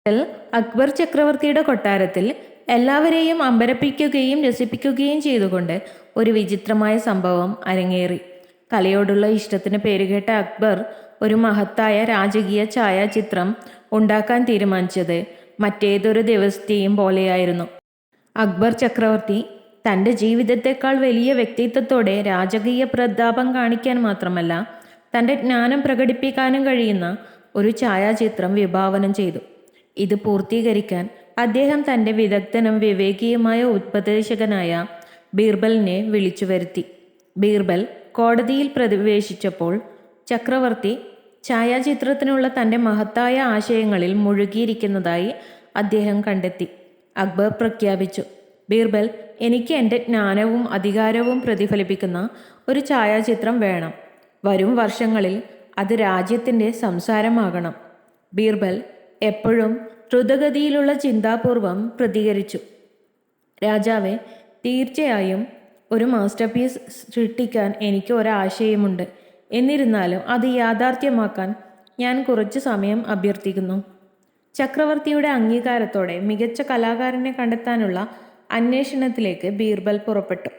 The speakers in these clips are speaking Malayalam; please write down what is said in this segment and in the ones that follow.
അക്ബർ ചക്രവർത്തിയുടെ കൊട്ടാരത്തിൽ എല്ലാവരെയും അമ്പരപ്പിക്കുകയും രസിപ്പിക്കുകയും ചെയ്തുകൊണ്ട് ഒരു വിചിത്രമായ സംഭവം അരങ്ങേറി. കലയോടുള്ള ഇഷ്ടത്തിന് പേരുകേട്ട അക്ബർ ഒരു മഹത്തായ രാജകീയ ഛായാചിത്രം ഉണ്ടാക്കാൻ തീരുമാനിച്ചത് മറ്റേതൊരു ദിവസത്തെയും പോലെയായിരുന്നു. അക്ബർ ചക്രവർത്തി തൻ്റെ ജീവിതത്തെക്കാൾ വലിയ വ്യക്തിത്വത്തോടെ രാജകീയ പ്രതാപം കാണിക്കാൻ മാത്രമല്ല തൻ്റെ ജ്ഞാനം പ്രകടിപ്പിക്കാനും കഴിയുന്ന ഒരു ഛായാചിത്രം വിഭാവനം ചെയ്തു. ഇത് പൂർത്തീകരിക്കാൻ അദ്ദേഹം തൻ്റെ വിദഗ്ധനും വിവേകിയുമായ ഉപദേശകനായ ബീർബലിനെ വിളിച്ചു വരുത്തി. ബീർബൽ കോടതിയിൽ പ്രവേശിച്ചപ്പോൾ ചക്രവർത്തി ഛായാചിത്രത്തിനുള്ള തൻ്റെ മഹത്തായ ആശയങ്ങളിൽ മുഴുകിയിരിക്കുന്നതായി അദ്ദേഹം കണ്ടെത്തി. അക്ബർ പ്രഖ്യാപിച്ചു, ബീർബൽ, എനിക്ക് എൻ്റെ ജ്ഞാനവും അധികാരവും പ്രതിഫലിപ്പിക്കുന്ന ഒരു ഛായാചിത്രം വേണം. വരും വർഷങ്ങളിൽ അത് രാജ്യത്തിൻ്റെ സംസാരമാകണം. ബീർബൽ എപ്പോഴും ദ്രുതഗതിയിലുള്ള ചിന്താപൂർവം പ്രതികരിച്ചു, രാജാവേ, തീർച്ചയായും ഒരു മാസ്റ്റർ പീസ് സൃഷ്ടിക്കാൻ എനിക്ക് ഒരാശയമുണ്ട്. എന്നിരുന്നാലും അത് യാഥാർത്ഥ്യമാക്കാൻ ഞാൻ കുറച്ച് സമയം അഭ്യർത്ഥിക്കുന്നു. ചക്രവർത്തിയുടെ അംഗീകാരത്തോടെ മികച്ച കലാകാരനെ കണ്ടെത്താനുള്ള അന്വേഷണത്തിലേക്ക് ബീർബൽ പുറപ്പെട്ടു.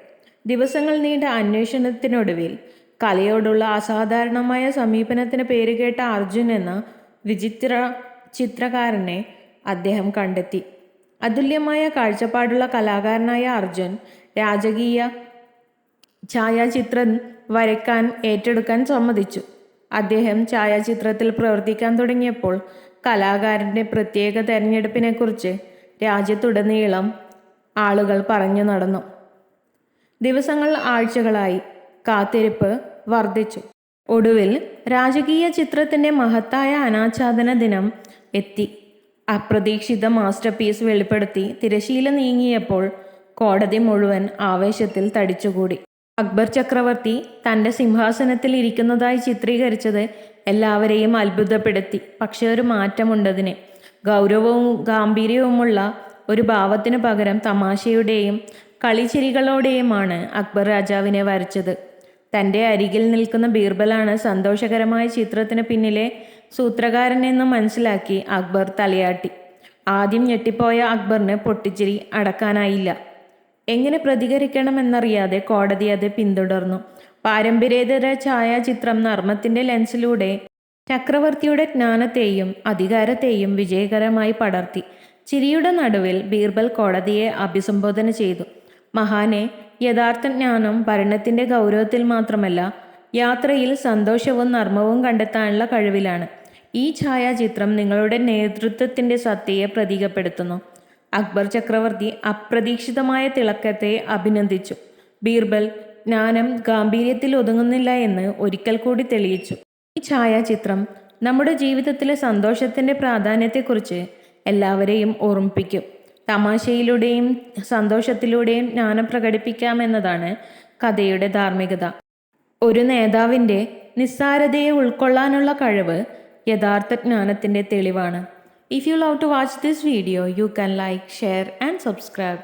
ദിവസങ്ങൾ നീണ്ട അന്വേഷണത്തിനൊടുവിൽ കലയോടുള്ള അസാധാരണമായ സമീപനത്തിന് പേരുകേട്ട അർജുൻ എന്ന വിചിത്ര ചിത്രകാരനെ അദ്ദേഹം കണ്ടെത്തി. അതുല്യമായ കാഴ്ചപ്പാടുള്ള കലാകാരനായ അർജുൻ രാജകീയ ഛായാചിത്രം വരയ്ക്കാൻ ഏറ്റെടുക്കാൻ സമ്മതിച്ചു. അദ്ദേഹം ഛായാചിത്രത്തിൽ പ്രവർത്തിക്കാൻ തുടങ്ങിയപ്പോൾ കലാകാരൻ്റെ പ്രത്യേക തെരഞ്ഞെടുപ്പിനെക്കുറിച്ച് രാജ്യത്തുടനീളം ആളുകൾ പറഞ്ഞു നടന്നു. ദിവസങ്ങൾ ആഴ്ചകളായി. കാത്തിരിപ്പ് വർദ്ധിച്ചു. ഒടുവിൽ രാജകീയ ചിത്രത്തിൻ്റെ മഹത്തായ അനാച്ഛാദന ദിനം എത്തി. അപ്രതീക്ഷിത മാസ്റ്റർ പീസ് വെളിപ്പെടുത്തി തിരശീല നീങ്ങിയപ്പോൾ കോടതി മുഴുവൻ ആവേശത്തിൽ തടിച്ചുകൂടി. അക്ബർ ചക്രവർത്തി തൻ്റെ സിംഹാസനത്തിൽ ഇരിക്കുന്നതായി ചിത്രീകരിച്ചത് എല്ലാവരെയും അത്ഭുതപ്പെടുത്തി. പക്ഷെ ഒരു മാറ്റമുണ്ടതിന്. ഗൗരവവും ഗാംഭീര്യവുമുള്ള ഒരു ഭാവത്തിനു പകരം തമാശയുടെയും കളിച്ചിരികളോടെയുമാണ് അക്ബർ രാജാവിനെ വരച്ചത്. തൻ്റെ അരികിൽ നിൽക്കുന്ന ബീർബലാണ് സന്തോഷകരമായ ചിത്രത്തിന് പിന്നിലെ സൂത്രകാരനെന്ന് മനസ്സിലാക്കി അക്ബർ തലയാട്ടി. ആദ്യം ഞെട്ടിപ്പോയ അക്ബറിന് പൊട്ടിച്ചിരി അടക്കാനായില്ല. എങ്ങനെ പ്രതികരിക്കണമെന്നറിയാതെ കോടതി അത് പിന്തുടർന്നു. പാരമ്പര്യേതര ഛായാചിത്രം നർമ്മത്തിൻ്റെ ലെൻസിലൂടെ ചക്രവർത്തിയുടെ ജ്ഞാനത്തെയും അധികാരത്തെയും വിജയകരമായി പടർത്തി. ചിരിയുടെ നടുവിൽ ബീർബൽ കോടതിയെ അഭിസംബോധന ചെയ്തു, മഹാനെ, യഥാർത്ഥ ജ്ഞാനം ഭരണത്തിൻ്റെ ഗൗരവത്തിൽ മാത്രമല്ല, യാത്രയിൽ സന്തോഷവും നർമ്മവും കണ്ടെത്താനുള്ള കഴിവിലാണ്. ഈ ഛായാചിത്രം നിങ്ങളുടെ നേതൃത്വത്തിൻ്റെ സത്യയെ പ്രതീകപ്പെടുത്തുന്നു. അക്ബർ ചക്രവർത്തി അപ്രതീക്ഷിതമായ തിളക്കത്തെ അഭിനന്ദിച്ചു. ബീർബൽ ജ്ഞാനം ഗാംഭീര്യത്തിൽ ഒതുങ്ങുന്നില്ല എന്ന് ഒരിക്കൽ കൂടി തെളിയിച്ചു. ഈ ഛായാചിത്രം നമ്മുടെ ജീവിതത്തിലെ സന്തോഷത്തിൻ്റെ പ്രാധാന്യത്തെക്കുറിച്ച് എല്ലാവരെയും ഓർമ്മിപ്പിക്കും. തമാശയിലൂടെയും സന്തോഷത്തിലൂടെയും ജ്ഞാനം പ്രകടിപ്പിക്കാമെന്നതാണ് കഥയുടെ ധാർമ്മികത. ഒരു നേതാവിൻ്റെ നിസ്സാരതയെ ഉൾക്കൊള്ളാനുള്ള കഴിവ് യഥാർത്ഥ ജ്ഞാനത്തിൻ്റെ തെളിവാണ്. If you love to watch this video, you can like, share and subscribe.